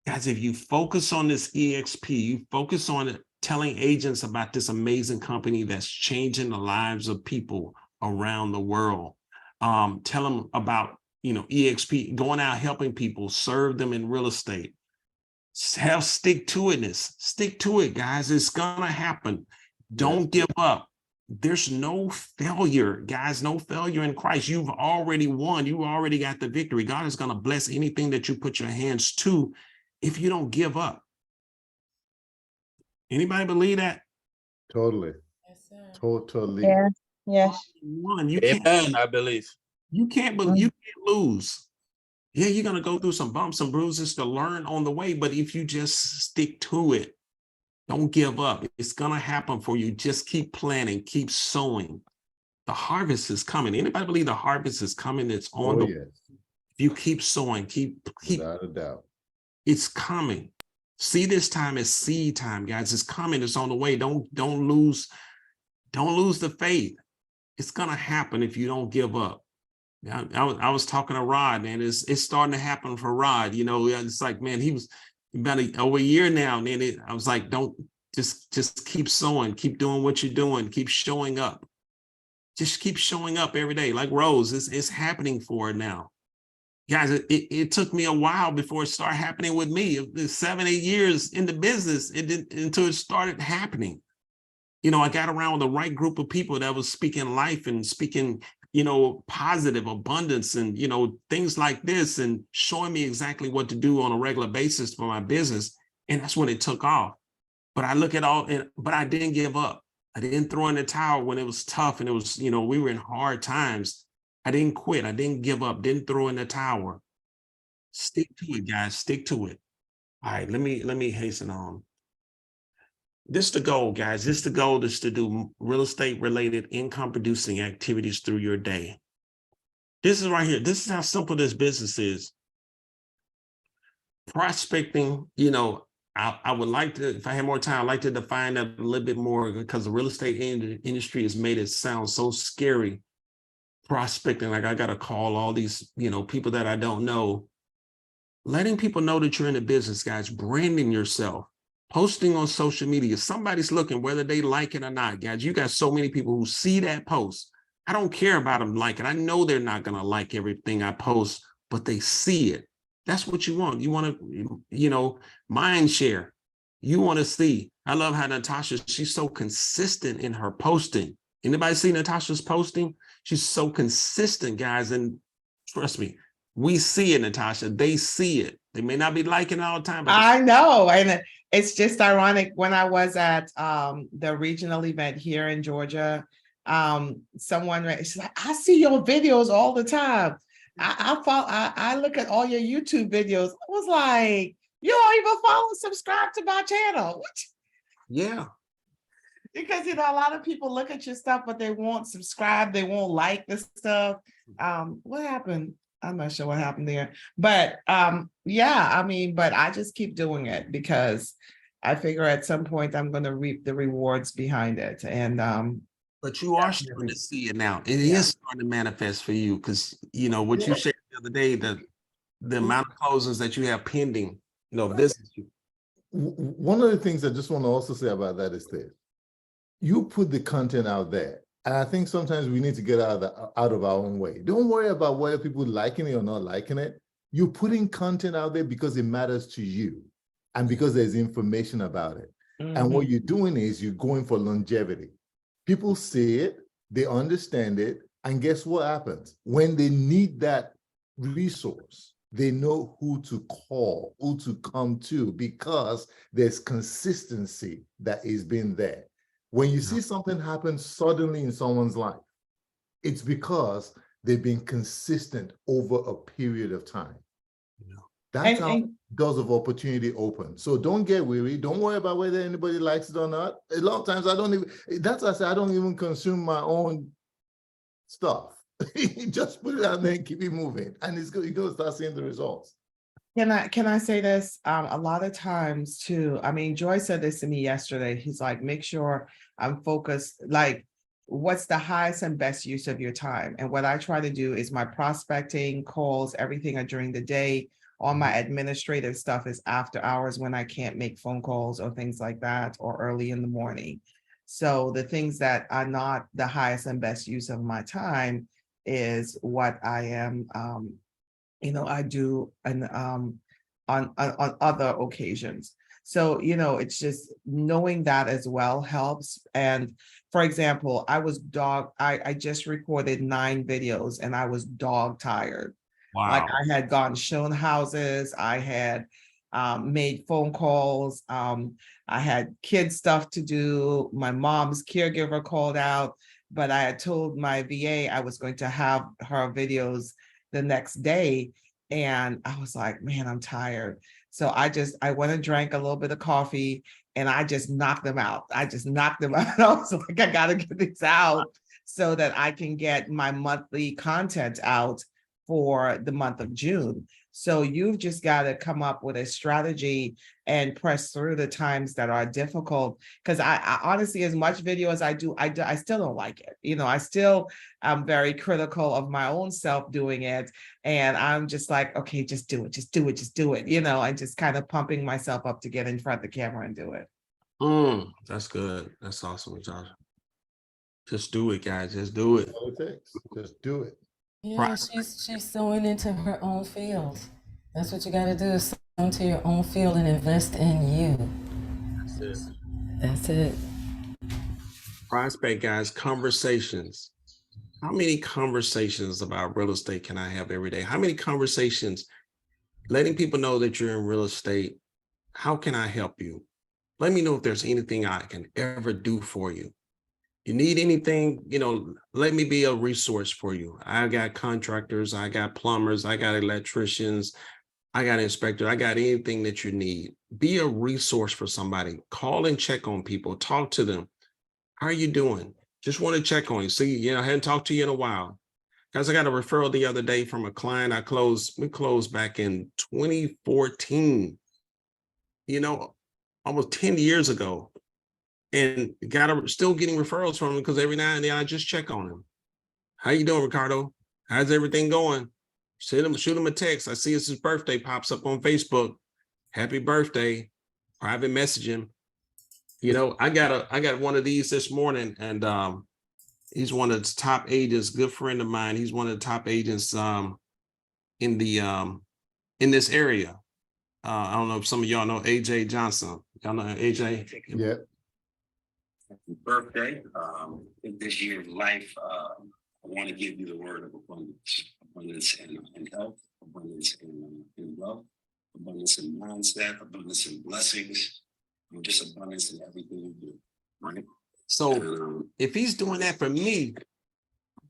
Guys, if you focus on this EXP, you focus on it, telling agents about this amazing company that's changing the lives of people around the world. Tell them about, EXP, going out, helping people, serve them in real estate. Have stick-to-itness. Stick to it, guys. It's going to happen. Don't give up. There's no failure, guys. No failure in Christ. You've already won. You already got the victory. God is going to bless anything that you put your hands to if you don't give up. Anybody believe that? Totally. Yes, sir. Totally. Yeah. Yes. One, you can't, Amen, I believe. you can't lose. Yeah, you're gonna go through some bumps and bruises to learn on the way, but if you just stick to it, don't give up. It's gonna happen for you. Just keep planting, keep sowing. The harvest is coming. Anybody believe the harvest is coming? It's on Oh, the. yes, If you keep sowing, keep. without a doubt. It's coming. See, this time is seed time, guys. It's coming. It's on the way. Don't lose the faith. It's gonna happen if you don't give up. I was talking to Rod, man. It's starting to happen for Rod. You know, it's like, man, he was about over a year now. And then I was like, don't just keep sowing, keep doing what you're doing, keep showing up. Just keep showing up every day. Like Rose, it's happening for her now. Guys, it took me a while before it started happening with me. 7, 8 years in the business, until it started happening. You know, I got around with the right group of people that was speaking life and speaking, you know, positive abundance and, you know, things like this and showing me exactly what to do on a regular basis for my business. And that's when it took off. But I look at but I didn't give up. I didn't throw in the towel when it was tough and it was, you know, we were in hard times. I didn't quit. I didn't give up, didn't throw in the towel. Stick to it, guys. Stick to it. All right, let me hasten on. This the goal, guys. This the goal is to do real estate related income producing activities through your day. This is right here. This is how simple this business is. Prospecting, you know, I would like to, if I had more time, I'd like to define that a little bit more because the real estate industry has made it sound so scary. Prospecting, like I got to call all these, you know, people that I don't know. Letting people know that you're in the business, guys, branding yourself, posting on social media. Somebody's looking, whether they like it or not, guys. You got so many people who see that post. I don't care about them liking. I know they're not going to like everything I post, but they see it. That's what you want. You want to, you know, mind share. You want to see. I love how Natasha, she's so consistent in her posting. Anybody see Natasha's posting? She's so consistent, guys. And trust me, we see it, Natasha. They see it. They may not be liking it all the time, but I know. And it's just ironic. When I was at the regional event here in Georgia, she's like, I see your videos all the time. I look at all your YouTube videos. I was like, you don't even follow, subscribe to my channel. yeah. Because, you know, a lot of people look at your stuff, but they won't subscribe. They won't like the stuff. What happened? I'm not sure what happened there. But yeah, I mean, but I just keep doing it because I figure at some point I'm going to reap the rewards behind it. And but you are starting to see it now. It Yeah. is starting to manifest for you because, you know, what you shared the other day, the amount of closings that you have pending, you know, business. One of the things I just want to also say about that is this. You put the content out there. And I think sometimes we need to get out of our own way. Don't worry about whether people liking it or not liking it. You're putting content out there because it matters to you and because there's information about it. And what you're doing is you're going for longevity. People see it, they understand it, and guess what happens? When they need that resource, they know who to call, who to come to, because there's consistency that is being there. When you see something happen suddenly in someone's life, it's because they've been consistent over a period of time. That's how doors of opportunity open. So don't get weary. Don't worry about whether anybody likes it or not. A lot of times I don't even consume my own stuff. Just put it out there and keep it moving. And it's good. You're going to start seeing the results. Can I say this? A lot of times too, I mean, Joy said this to me yesterday. He's like, make sure I'm focused, like, what's the highest and best use of your time? And what I try to do is my prospecting calls, everything are during the day. All my administrative stuff is after hours when I can't make phone calls or things like that, or early in the morning. So the things that are not the highest and best use of my time is what I am, you know, I do on other occasions. So, you know, it's just knowing that as well helps. And for example, I just recorded 9 videos and I was dog tired. Wow. Like I had shown houses, I had made phone calls, I had kid stuff to do. My mom's caregiver called out. but I had told my VA I was going to have her videos the next day. And I was like, man, I'm tired. So I went and drank a little bit of coffee and I just knocked them out. I just knocked them out. I was like, I got to get these out so that I can get my monthly content out for the month of June. So you've just got to come up with a strategy and press through the times that are difficult. Because I honestly, as much video as I do, I still don't like it. You know, I'm very critical of my own self doing it. And I'm just like, okay, just do it, just do it, just do it. You know, and just kind of pumping myself up to get in front of the camera and do it. That's good. That's awesome, Josh. Just do it, guys. Just do it. That's all it takes. Just do it. Yeah, she's sewing into her own field. That's what you got to do, is sew into your own field and invest in you. That's it. That's it. Prospect, guys, conversations. How many conversations about real estate can I have every day? How many conversations letting people know that you're in real estate? How can I help you? Let me know if there's anything I can ever do for you. You need anything, you know, let me be a resource for you. I got contractors, I got plumbers, I got electricians, I got inspectors, I got anything that you need. Be a resource for somebody. Call and check on people, talk to them. How are you doing? Just want to check on you. See, you know, I hadn't talked to you in a while. Guys, I got a referral the other day from a client we closed back in 2014, you know, almost 10 years ago. And still getting referrals from him because every now and then I just check on him. How you doing, Ricardo? How's everything going? Shoot him a text. I see it's his birthday, pops up on Facebook. Happy birthday. Private message him. You know, I got one of these this morning, and he's one of the top agents, good friend of mine. He's one of the top agents in this area. I don't know if some of y'all know AJ Johnson. Y'all know AJ? Yeah. Happy birthday. This year of life, I want to give you the word of abundance and health, abundance in wealth, abundance in mindset, abundance in blessings, and just abundance in everything you do, right? So if he's doing that for me, I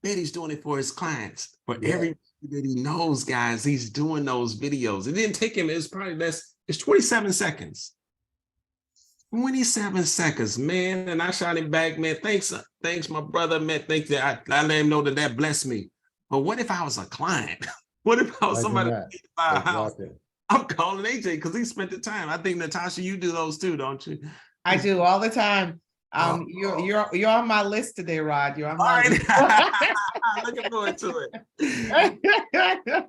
bet he's doing it for his clients. For everybody that he knows, guys, he's doing those videos. It didn't take him, it's 27 seconds. 27 seconds, man. And I shot him back, man. Thanks, my brother, man. Thanks that I let him know that blessed me. But what if I was a client? What if I was somebody that buy a house? I'm calling AJ because he spent the time. I think, Natasha, you do those too, don't you? I do all the time. You're on my list today, Rod. You're on my list. Looking forward to it.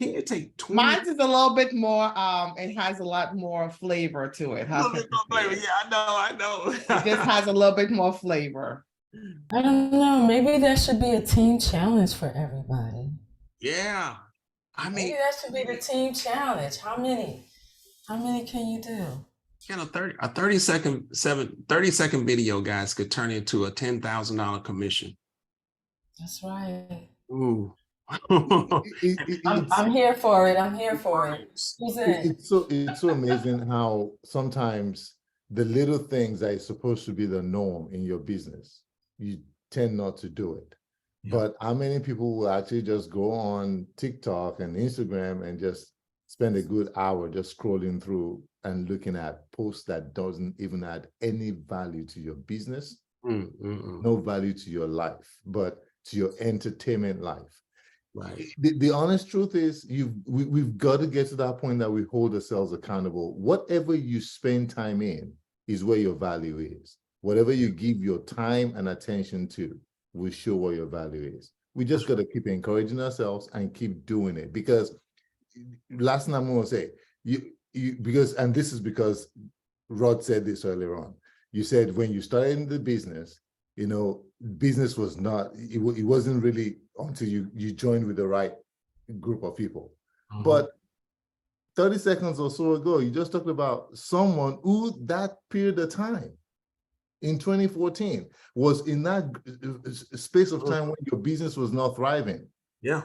Can you take 20? Mine is a little bit more, it has a lot more flavor to it. A little bit more flavor. Yeah, I know. It just has a little bit more flavor. I don't know. Maybe that should be a team challenge for everybody. Yeah. Maybe that should be the team challenge. How many can you do? You know, a 30-second video, guys, could turn into a $10,000 commission. That's right. Ooh. I'm here for it. I'm here for it. It's so amazing how sometimes the little things that is supposed to be the norm in your business, you tend not to do it. Yeah. But how many people will actually just go on TikTok and Instagram and just spend a good hour just scrolling through and looking at posts that doesn't even add any value to your business, no value to your life, but to your entertainment life. Right. The honest truth is we've got to get to that point that we hold ourselves accountable. Whatever you spend time in is where your value is. Whatever you give your time and attention to will show what your value is. We just got to keep encouraging ourselves and keep doing it, because last thing I'm going to say, and this is because Rod said this earlier on. You said when you started in the business, you know, business was not, it wasn't really until you joined with the right group of people. But 30 seconds or so ago, you just talked about someone who that period of time in 2014 was in that space of time when your business was not thriving. Yeah.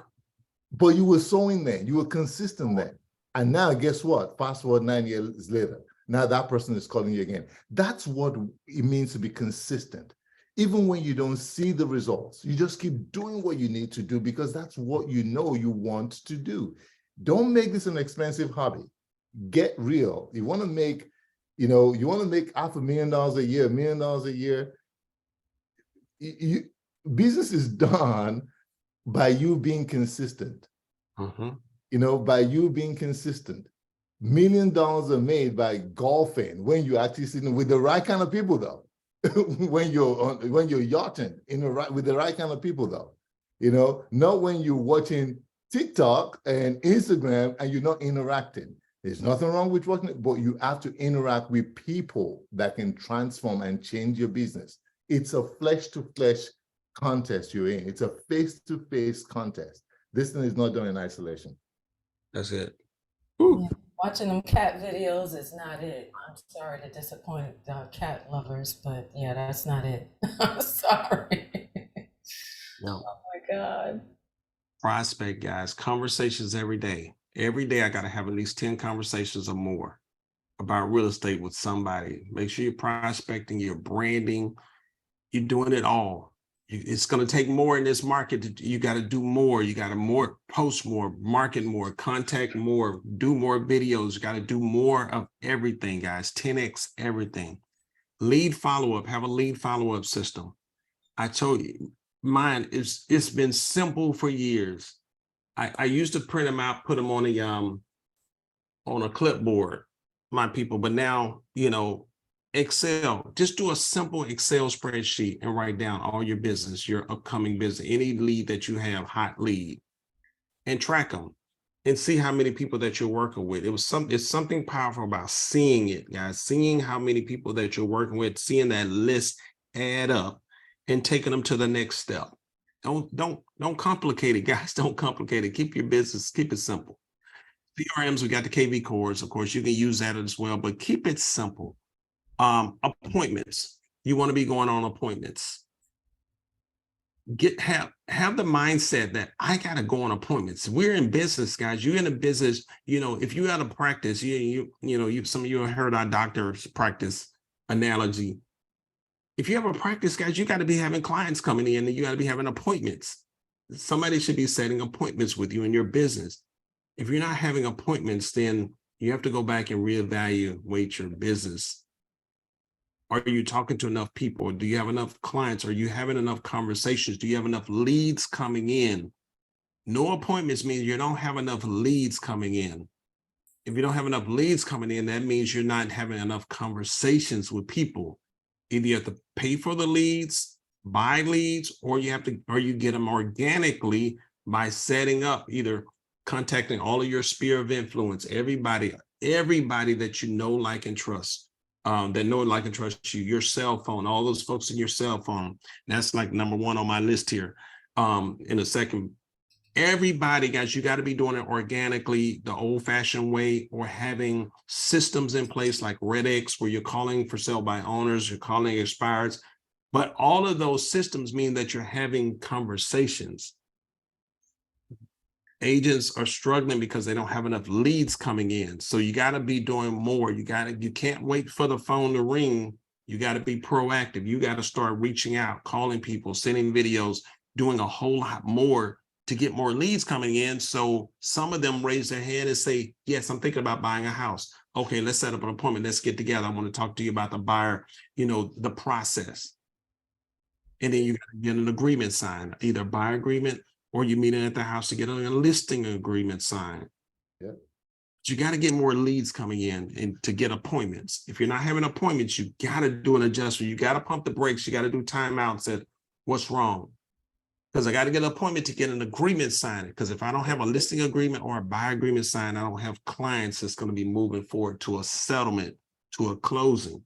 But you were sowing there, you were consistent there. And now guess what? Fast forward 9 years later, now that person is calling you again. That's what it means to be consistent. even when you don't see the results. You just keep doing what you need to do because that's what you know you want to do. Don't make this an expensive hobby. Get real. You want to make, you want to make $500,000 a year, $1 million a year. Business is done by you being consistent. By you being consistent. $1 million are made by golfing when you're actually sitting with the right kind of people, though. when you're yachting with the right kind of people, though. Not when you're watching TikTok and Instagram and you're not interacting. There's nothing wrong with watching it, but you have to interact with people that can transform and change your business. It's a flesh-to-flesh contest you're in. It's a face-to-face contest. This thing is not done in isolation. That's it. Yeah, watching them cat videos is not it. I'm sorry to disappoint cat lovers, but yeah, that's not it. I'm sorry. No. Oh my God. Prospect, guys, conversations every day. Every day I got to have at least 10 conversations or more about real estate with somebody. Make sure you're prospecting, you're branding, you're doing it all. It's going to take more in this market. You got to do more. You got to post more, market more, contact more, do more videos. You got to do more of everything, guys. 10x everything. Lead follow-up. Have a lead follow-up system. I told you, mine it's been simple for years. I used to print them out, put them on a clipboard, my people. But now, Excel, just do a simple Excel spreadsheet and write down all your business, your upcoming business, any lead that you have, hot lead, and track them and see how many people that you're working with. It's something powerful about seeing it, guys, seeing how many people that you're working with, seeing that list add up and taking them to the next step. Don't complicate it, guys. Don't complicate it. Keep your business, keep it simple. CRMs, we got the KV cores, of course, you can use that as well, but keep it simple. Appointments. You want to be going on appointments. Have the mindset that I got to go on appointments. We're in business, guys. You're in a business, if you had a practice, some of you have heard our doctor's practice analogy. If you have a practice, guys, you got to be having clients coming in and you got to be having appointments. Somebody should be setting appointments with you in your business. If you're not having appointments, then you have to go back and reevaluate your business. Are you talking to enough people? Do you have enough clients? Are you having enough conversations? Do you have enough leads coming in? No appointments means you don't have enough leads coming in. If you don't have enough leads coming in, that means you're not having enough conversations with people. Either you have to pay for the leads, buy leads, or you get them organically by setting up, either contacting all of your sphere of influence, everybody that you know, like, and trust. That know, like, and trust you, your cell phone, all those folks in your cell phone. That's like number one on my list here. In a second, everybody, guys, you got to be doing it organically, the old-fashioned way, or having systems in place like RedX, where you're calling for sale by owners, you're calling expireds. But all of those systems mean that you're having conversations. Agents are struggling because they don't have enough leads coming in. So you got to be doing more. You can't wait for the phone to ring. You got to be proactive. You got to start reaching out, calling people, sending videos, doing a whole lot more to get more leads coming in. So some of them raise their hand and say, yes, I'm thinking about buying a house. Okay, let's set up an appointment. Let's get together. I want to talk to you about the buyer, the process. And then you got to get an agreement signed, either a buyer agreement, or you meet at the house to get a listing agreement signed. Yep. But you got to get more leads coming in and to get appointments. If you're not having appointments, you got to do an adjustment. You got to pump the brakes. You got to do timeouts at what's wrong. Because I got to get an appointment to get an agreement signed. Because if I don't have a listing agreement or a buyer agreement signed, I don't have clients that's going to be moving forward to a settlement, to a closing.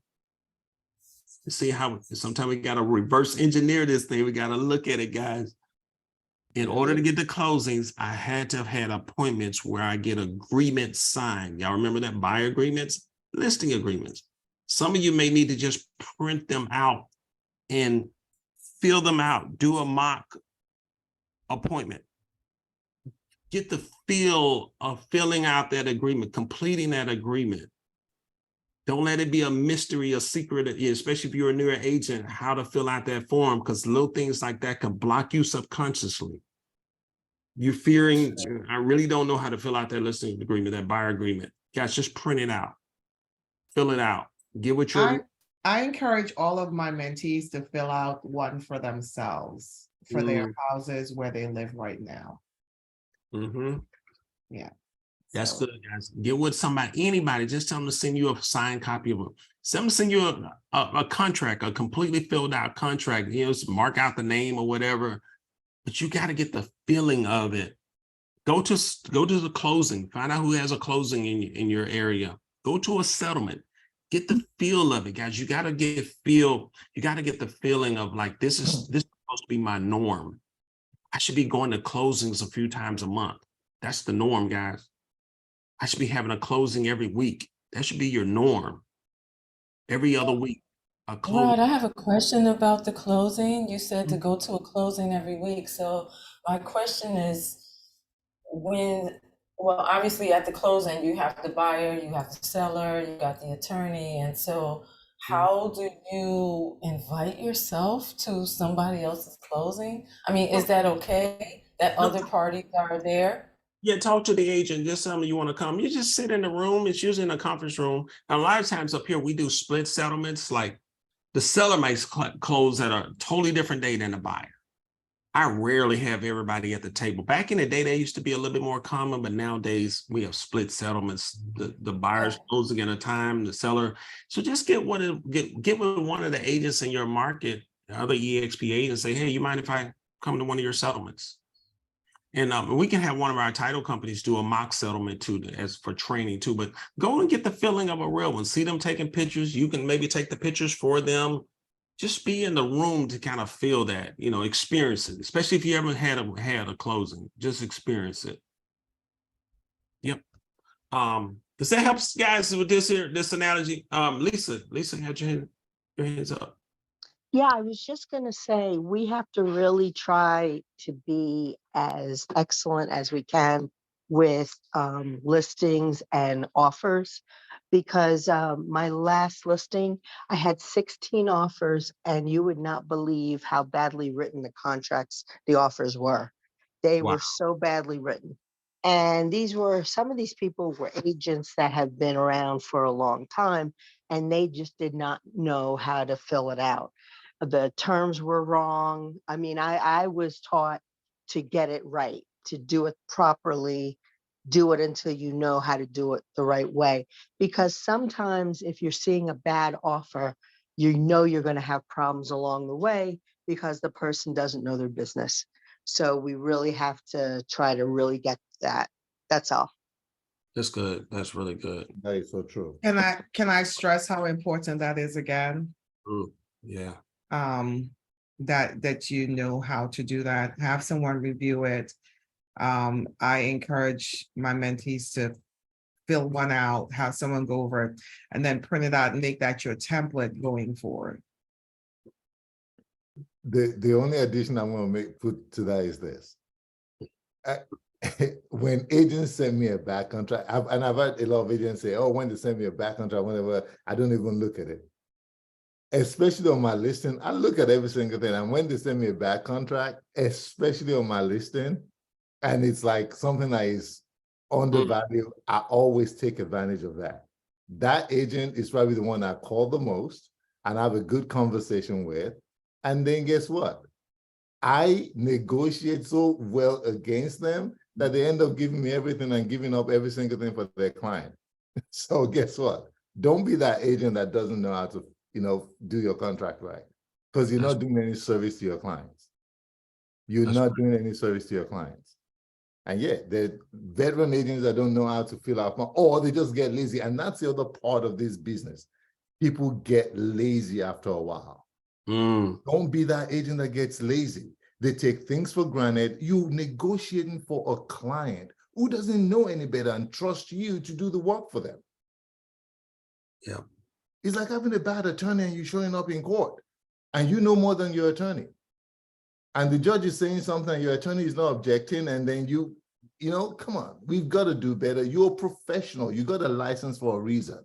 You see how sometimes we got to reverse engineer this thing. We got to look at it, guys. In order to get the closings, I had to have had appointments where I get agreements signed. Y'all remember that? Buyer agreements, listing agreements. Some of you may need to just print them out and fill them out. Do a mock appointment. Get the feel of filling out that agreement, completing that agreement. Don't let it be a mystery, a secret, especially if you're a newer agent, how to fill out that form, because little things like that can block you subconsciously. You're fearing, I really don't know how to fill out that listing agreement, that buyer agreement. Guys, just print it out. Fill it out. Get what you're. I encourage all of my mentees to fill out one for themselves, for their houses where they live right now. Yeah. That's So, good, guys. Get with somebody, anybody, just tell them to send you a signed copy of it. Send them to send you a contract, a completely filled out contract, mark out the name or whatever, but you got to get the feeling of it. Go to the closing, find out who has a closing in your area. Go to a settlement, get the feel of it, guys. You got to get the feeling of like, this is supposed to be my norm. I should be going to closings a few times a month. That's the norm, guys. I should be having a closing every week. That should be your norm. Every other week, a closing. Rod, I have a question about the closing. You said to go to a closing every week. So my question is, obviously at the closing, you have the buyer, you have the seller, you got the attorney. And so how do you invite yourself to somebody else's closing? I mean, is that okay that other parties are there? Yeah, talk to the agent. Just tell them you want to come. You just sit in the room. It's usually in a conference room. And a lot of times up here, we do split settlements. Like the seller makes close at a totally different day than the buyer. I rarely have everybody at the table. Back in the day, that used to be a little bit more common, but nowadays we have split settlements. The buyer's closing at a time, the seller. So just get with one of the agents in your market, the other EXP agents, say, hey, you mind if I come to one of your settlements? And we can have one of our title companies do a mock settlement too, as for training too, but go and get the feeling of a real one. See them taking pictures. You can maybe take the pictures for them. Just be in the room to kind of feel that, experience it, especially if you haven't had a closing, just experience it. Yep. Does that help, guys, with this analogy? Lisa had your hands up. Yeah, I was just going to say, we have to really try to be as excellent as we can with listings and offers, because my last listing, I had 16 offers, and you would not believe how badly written the offers were. They were so badly written. And some of these people were agents that have been around for a long time, and they just did not know how to fill it out. The terms were wrong. I mean, I was taught to get it right, to do it properly, do it until you know how to do it the right way. Because sometimes if you're seeing a bad offer, you're going to have problems along the way because the person doesn't know their business. So we really have to try to really get that. That's all. That's good. That's really good. That is so true. can I stress how important that is again? Yeah. That you know how to do that. Have someone review it. I encourage my mentees to fill one out, have someone go over it, and then print it out and make that your template going forward. The only addition I'm going to put to that is this. When agents send me a back contract, I've had a lot of agents say, oh, when they send me a back contract, whenever, I don't even look at it. Especially on my listing, I look at every single thing. And when they send me a back contract, especially on my listing, and it's like something that is undervalued, I always take advantage of that. That agent is probably the one I call the most and have a good conversation with. And then guess what? I negotiate so well against them that they end up giving me everything and giving up every single thing for their client. So guess what? Don't be that agent that doesn't know how to, do your contract right, because you're not doing any service to your clients. You're not doing any service to your clients. And yeah, the veteran agents that don't know how to fill out, or they just get lazy. And that's the other part of this business. People get lazy after a while. Don't be that agent that gets lazy. They take things for granted. You negotiating for a client who doesn't know any better and trust you to do the work for them. Yeah. It's like having a bad attorney and you showing up in court and you know more than your attorney. And the judge is saying something and your attorney is not objecting, and then you come on, we've got to do better. You're a professional. You got a license for a reason.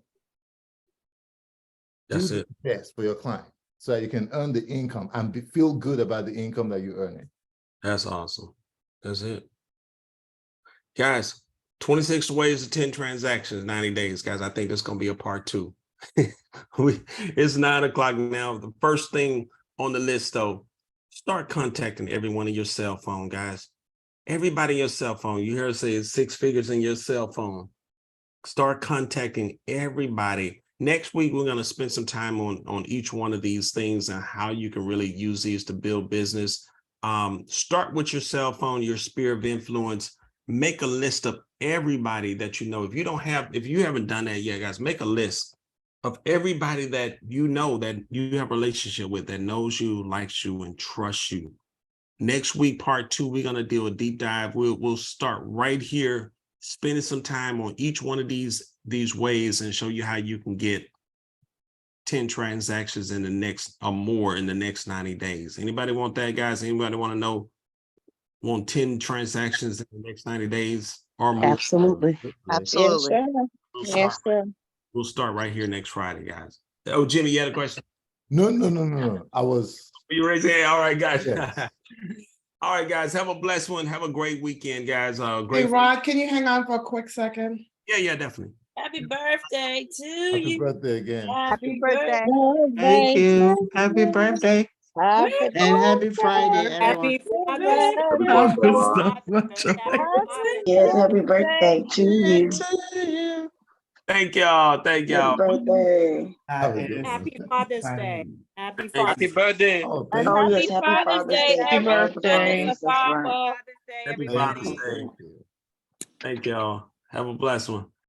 That's do it. the best for your client so that you can earn the income and feel good about the income that you're earning. That's awesome. That's it. Guys, 26 ways to 10 transactions, 90 days. Guys, I think that's going to be a part 2. It's 9 o'clock now. The first thing on the list, though, start contacting everyone in your cell phone, guys. Everybody in your cell phone. You hear us say it's 6 figures in your cell phone. Start contacting everybody. Next week, we're going to spend some time on each one of these things and how you can really use these to build business. Start with your cell phone, your sphere of influence. Make a list of everybody that you know. If you haven't done that yet, guys, make a list of everybody that you know that you have a relationship with, that knows you, likes you, and trusts you. Next week, part 2, we're going to do a deep dive. We'll start right here, spending some time on each one of these ways and show you how you can get 10 transactions in the next or more in the next 90 days. Anybody want that, guys? Anybody want 10 transactions in the next 90 days or more? Absolutely. Yes, Absolutely. sir. We'll Yes, start, sir. we'll start right here next Friday, guys. Oh, Jimmy, you had a question? No. I was. You raised your hand? All right, guys. Yes. All right, guys. Have a blessed one. Have a great weekend, guys. Hey, Great. Rod, can you hang on for a quick second? Yeah, definitely. Happy birthday to Happy you. birthday again. Happy birthday. Thank you. Happy birthday Happy and happy Friday, birthday. everyone. Happy Father's That Day. was so much. Yes, happy birthday to you. Thank y'all. Thank Happy y'all. birthday. Have a good one. Happy Father's Day. Happy Thank Father's you. birthday. Oh, And thank Oh, you. yes, happy Father's Day, Day. every All the son is a fathers, that's right. father. Happy Thank Father's you. Day. Thank you. Thank y'all. Have a blessed one.